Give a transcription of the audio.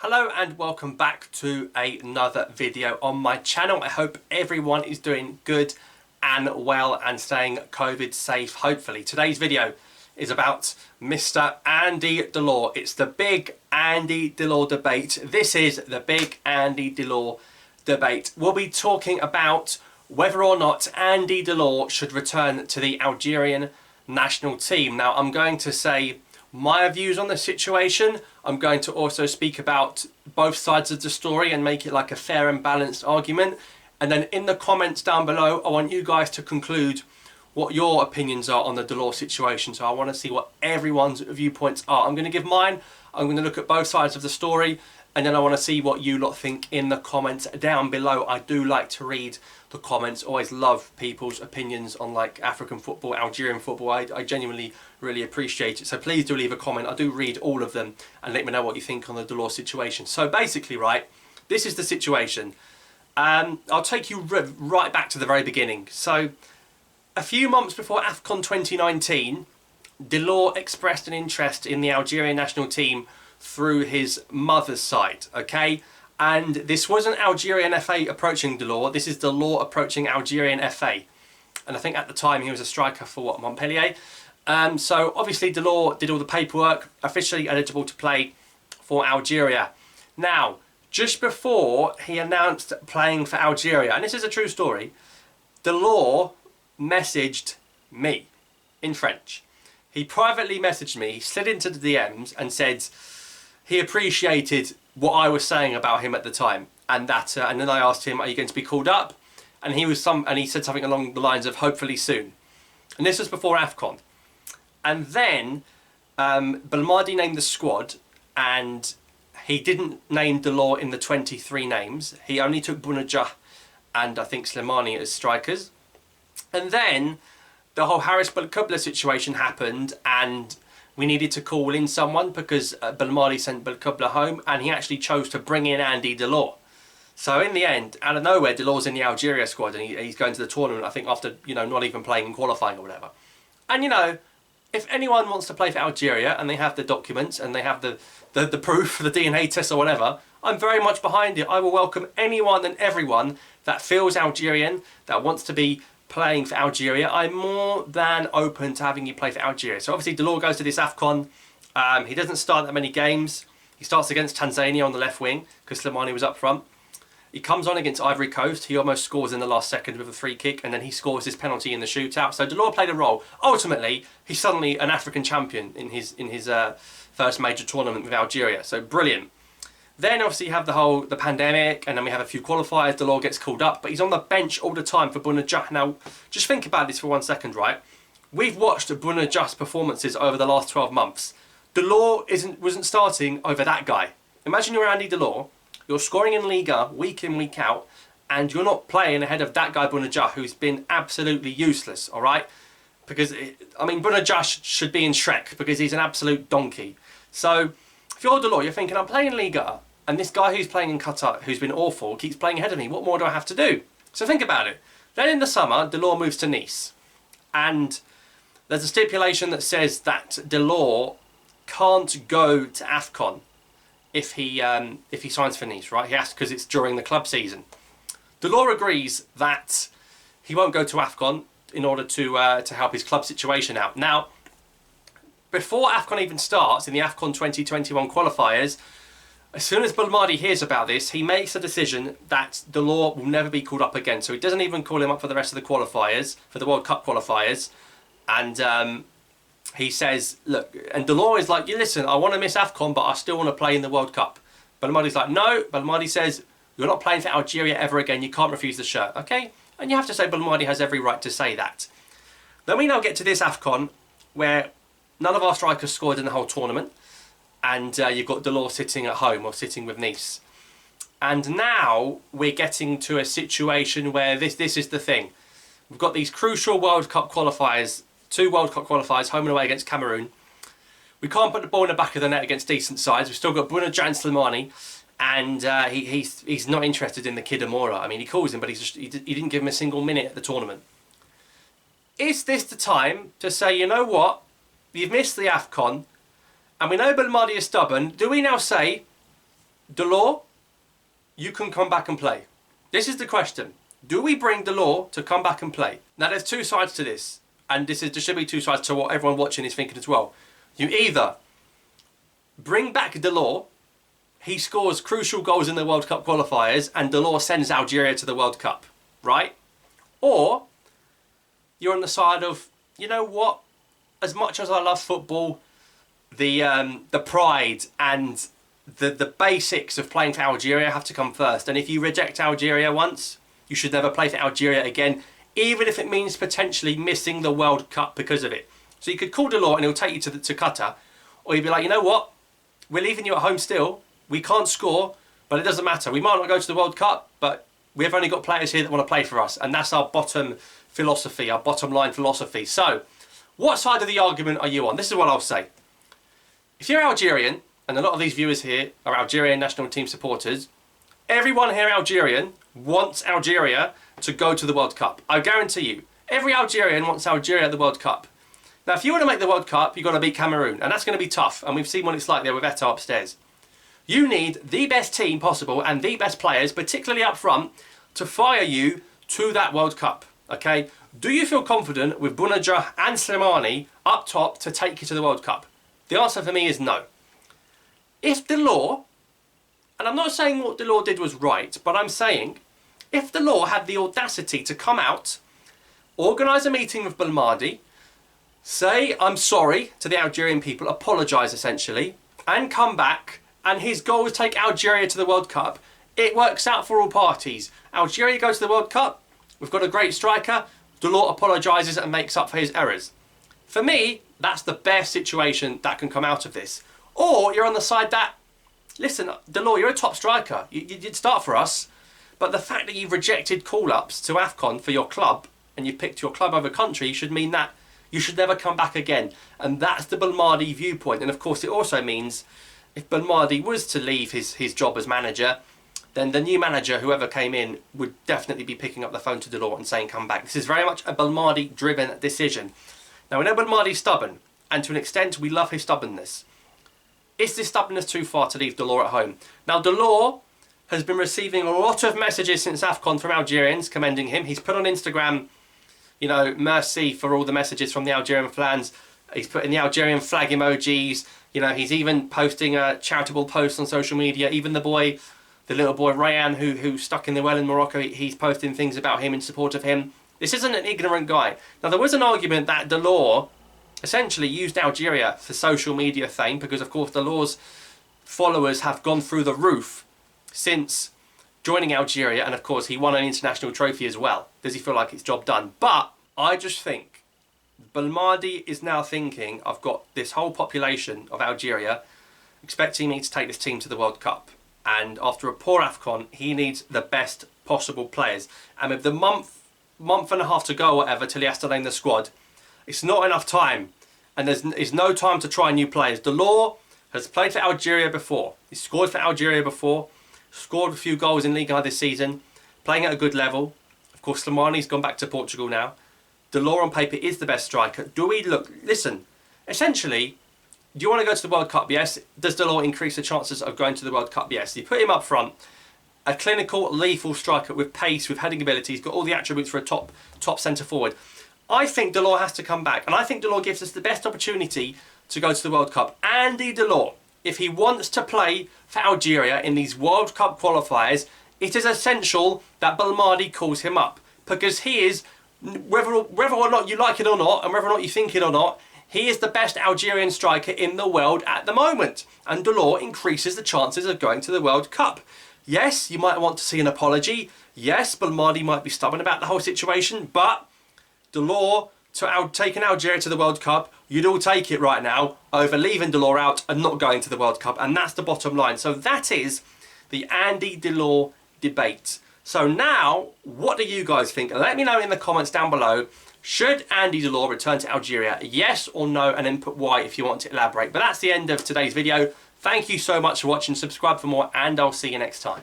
Hello and welcome back to another video on my channel. I hope everyone is doing good and well and staying COVID safe, hopefully. Today's video is about Mr. Andy Delort. It's the big Andy Delort debate. This is the big Andy Delort debate. We'll be talking about whether or not Andy Delort should return to the Algerian national team. Now, I'm going to say my views on the situation. I'm going to also speak about both sides of the story and make it like a fair and balanced argument. And then in the comments down below, I want you guys to conclude what your opinions are on the Delort situation. So I want to see what everyone's viewpoints are. I'm going to give mine. I'm going to look at both sides of the story. And then I want to see what you lot think in the comments down below. I do like to read the comments. Always love people's opinions on like African football, Algerian football. I genuinely really appreciate it. So please do leave a comment. I do read all of them and let me know what you think on the Delort situation. So basically, right, this is the situation. I'll take you right back to the very beginning. So a few months before AFCON 2019, Delort expressed an interest in the Algerian national team through his mother's side, okay? And this wasn't Algerian FA approaching Delort, this is Delort approaching Algerian FA. And I think at the time he was a striker for what, Montpellier? So obviously Delort did all the paperwork, officially eligible to play for Algeria. Now, just before he announced playing for Algeria, and this is a true story, Delort messaged me in French. He privately messaged me, he slid into the DMs and said he appreciated what I was saying about him at the time, and that, and then I asked him, "Are you going to be called up?" And he said something along the lines of "hopefully soon." And this was before AFCON. And then Belmadi named the squad, and he didn't name Delort in the 23 names. He only took Bounedjah and I think Slimani as strikers. And then the whole Haris Belkebla situation happened, and we needed to call in someone because Belmadi sent Belkebla home, and he actually chose to bring in Andy Delort. So in the end, out of nowhere, Delort's in the Algeria squad, and he's going to the tournament, I think, after, you know, not even playing in qualifying or whatever. And, you know, if anyone wants to play for Algeria and they have the documents and they have the proof, the DNA test or whatever, I'm very much behind it. I will welcome anyone and everyone that feels Algerian, that wants to be playing for Algeria. I'm more than open to having you play for Algeria. So obviously Delort goes to this AFCON. He doesn't start that many games. He starts against Tanzania on the left wing because Slimani was up front. He comes on against Ivory Coast. He almost scores in the last second with a free kick, and then he scores his penalty in the shootout. So Delort played a role. Ultimately, he's suddenly an African champion in his first major tournament with Algeria. So brilliant. Then obviously you have the pandemic, and then we have a few qualifiers. Delort gets called up, but he's on the bench all the time for Bounedjah. Now, just think about this for 1 second, right? We've watched Bounedjah's performances over the last 12 months. Delort wasn't starting over that guy. Imagine you're Andy Delort, you're scoring in Liga week in, week out, and you're not playing ahead of that guy Bounedjah, who's been absolutely useless, all right? Because, I mean, Bounedjah should be in Shrek because he's an absolute donkey. So, if you're Delort, you're thinking, I'm playing Liga, and this guy who's playing in Qatar, who's been awful, keeps playing ahead of me. What more do I have to do? So think about it. Then in the summer, Delort moves to Nice. And there's a stipulation that says that Delort can't go to AFCON if he signs for Nice, right? He has to, because it's during the club season. Delort agrees that he won't go to AFCON in order to help his club situation out. Now, before AFCON even starts, in the AFCON 2021 qualifiers, as soon as Belmadi hears about this, he makes a decision that Delort will never be called up again. So he doesn't even call him up for the rest of the qualifiers, for the World Cup qualifiers. And he says, look, and Delort is like, you listen, I want to miss AFCON, but I still want to play in the World Cup. Belmadi's like, no. Belmadi says, you're not playing for Algeria ever again. You can't refuse the shirt, okay? And you have to say Belmadi has every right to say that. Then we now get to this AFCON where none of our strikers scored in the whole tournament. And you've got Delort sitting at home or sitting with Nice. And now we're getting to a situation where this is the thing. We've got these crucial World Cup qualifiers, 2 World Cup qualifiers, home and away against Cameroon. We can't put the ball in the back of the net against decent sides. We've still got Bounedjah and Slimani. And he's not interested in the kid Amora. I mean, he calls him, but he didn't give him a single minute at the tournament. Is this the time to say, you know what? You've missed the AFCON. And we know Belmadi is stubborn. Do we now say, Delort, you can come back and play. This is the question. Do we bring Delort to come back and play? Now there's two sides to this. And there should be two sides to what everyone watching is thinking as well. You either bring back Delort, he scores crucial goals in the World Cup qualifiers, and Delort sends Algeria to the World Cup, right? Or you're on the side of, you know what? As much as I love football, the pride and the basics of playing for Algeria have to come first. And if you reject Algeria once, you should never play for Algeria again, even if it means potentially missing the World Cup because of it. So you could call Delort and he'll take you to Qatar, or you'd be like, you know what? We're leaving you at home still. We can't score, but it doesn't matter. We might not go to the World Cup, but we've only got players here that want to play for us. And that's our bottom philosophy, our bottom line philosophy. So what side of the argument are you on? This is what I'll say. If you're Algerian, and a lot of these viewers here are Algerian national team supporters, everyone here Algerian wants Algeria to go to the World Cup. I guarantee you, every Algerian wants Algeria at the World Cup. Now, if you want to make the World Cup, you've got to beat Cameroon, and that's going to be tough, and we've seen what it's like there with Eto'o upstairs. You need the best team possible and the best players, particularly up front, to fire you to that World Cup, okay? Do you feel confident with Bounedjah and Slimani up top to take you to the World Cup? The answer for me is no. If Delort, and I'm not saying what Delort did was right, but I'm saying if Delort had the audacity to come out, organise a meeting with Belmadi, say I'm sorry to the Algerian people, apologise essentially, and come back, and his goal is take Algeria to the World Cup, it works out for all parties. Algeria goes to the World Cup, we've got a great striker, Delort apologises and makes up for his errors. For me, that's the best situation that can come out of this. Or you're on the side that, listen, Delort, you're a top striker. You did start for us, but the fact that you've rejected call-ups to AFCON for your club, and you picked your club over country, should mean that you should never come back again. And that's the Belmadi viewpoint. And of course, it also means if Belmadi was to leave his job as manager, then the new manager, whoever came in, would definitely be picking up the phone to Delort and saying, come back. This is very much a Belmadi-driven decision. Now, we know Belmadi's stubborn, and to an extent, we love his stubbornness. Is this stubbornness too far to leave Delort at home? Now, Delort has been receiving a lot of messages since AFCON from Algerians commending him. He's put on Instagram, you know, merci for all the messages from the Algerian fans. He's putting the Algerian flag emojis. You know, he's even posting charitable posts on social media. Even the little boy Rayan, who's stuck in the well in Morocco, he's posting things about him in support of him. This isn't an ignorant guy. Now, there was an argument that Delort essentially used Algeria for social media fame because, of course, Delort's followers have gone through the roof since joining Algeria, and of course he won an international trophy as well. Does he feel like it's job done? But I just think Belmadi is now thinking, I've got this whole population of Algeria expecting me to take this team to the World Cup, and after a poor AFCON he needs the best possible players, and with the month and a half to go or whatever till he has to name the squad, it's not enough time, and there's no time to try new players. Delort has played for Algeria before. He's scored for Algeria before, scored a few goals in Liga this season, playing at a good level. Of course, Slimani's gone back to Portugal now. Delort on paper is the best striker. Do we look? Listen, essentially, do you want to go to the World Cup? Yes. Does Delort increase the chances of going to the World Cup? Yes. You put him up front, a clinical, lethal striker with pace, with heading ability. He's got all the attributes for a top centre forward. I think Delort has to come back, and I think Delort gives us the best opportunity to go to the World Cup. Andy Delort, if he wants to play for Algeria in these World Cup qualifiers, it is essential that Belmadi calls him up, because he is, whether or not you like it or not, and whether or not you think it or not, he is the best Algerian striker in the world at the moment, and Delort increases the chances of going to the World Cup. Yes, you might want to see an apology. Yes, Belmadi might be stubborn about the whole situation, but Delort taking Algeria to the World Cup, you'd all take it right now over leaving Delort out and not going to the World Cup, and that's the bottom line. So that is the Andy Delort debate. So now, what do you guys think? Let me know in the comments down below. Should Andy Delort return to Algeria? Yes or no, and then put why if you want to elaborate. But that's the end of today's video. Thank you so much for watching. Subscribe for more, and I'll see you next time.